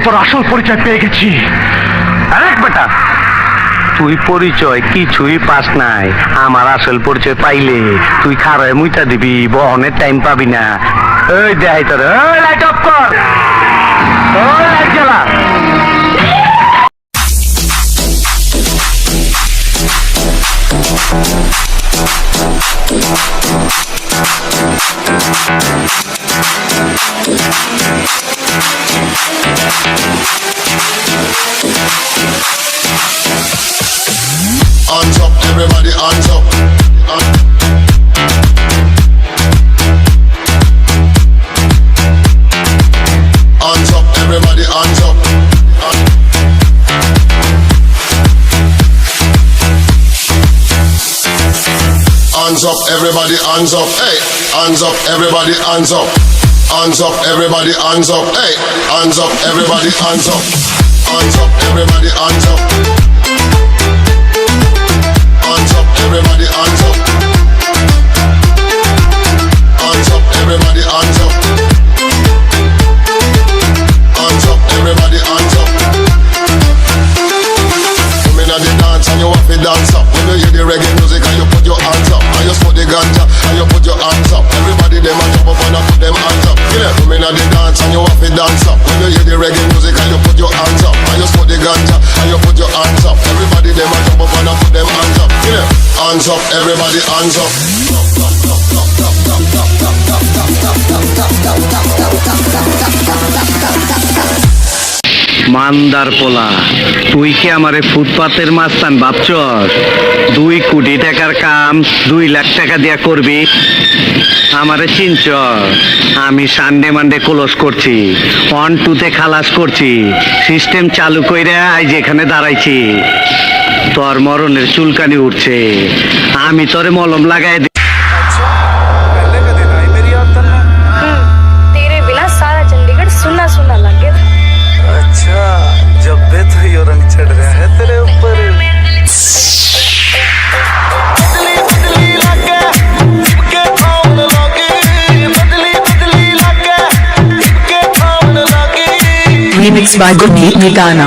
তোর আসল পরিচয় পেয়ে গেছি। আরেক বেটা, তুই পরিচয় কিছুই পাস নাই। আমার আসল পরিচয় পাইলে তুই খারায় মুইটা দিবি, বহনের টাইম পাবি না। ওই দেখাই তোর, ওই লাইট অফ কর, ওই লাইট জ্বালা। Hands up, everybody, hands up. Hands up, everybody, hands up. Hands up, everybody, hands up. Hey, hands up, everybody, hands up. Hands up, everybody, hands up. Hey, hands up, everybody, hands up. Hands up, everybody, hands up. Hands up, everybody, hands up. Hands up, everybody, hands up. Hands up, everybody, hands up. Come in at the dance and you have to dance up. When you hear the reggae music and you put your hands up, and you smoke the ganja and you put your hands up. Everybody them a jump up and put them hands up. Yeah, come in at the dance and you have to dance up. When you hear the reggae music and you put your hands up, and you smoke the ganja and you put your hands up. Everybody them a jump up and put them hands up. Yeah, hands up, everybody hands up. মান্দার পোলা, তুই কি আমারে ফুটপাতের মাস্তান ভাবছস? 2 কোটি টাকার কাম 2 লাখ টাকা দিয়া করবি? আমারে চিনছ? আমি সানডে মানডে ক্লোজ করছি, 1-2 খালাস করছি, সিস্টেম চালু কইরা আজ এখানে দাঁড়াইছি। তোর মরণের চুলকানি উঠছে, আমি তোরে মলম লাগাই। तेरे बिना सारा चंडीगढ़ सुना सुना लगे। अच्छा, जब दे तो ये रंग चढ़ रहा है तेरे ऊपर। बदली बदली लागे, के थामन लागे, बदली बदली लागे, के थामन लागे। Remixed by Good Meet Gaana.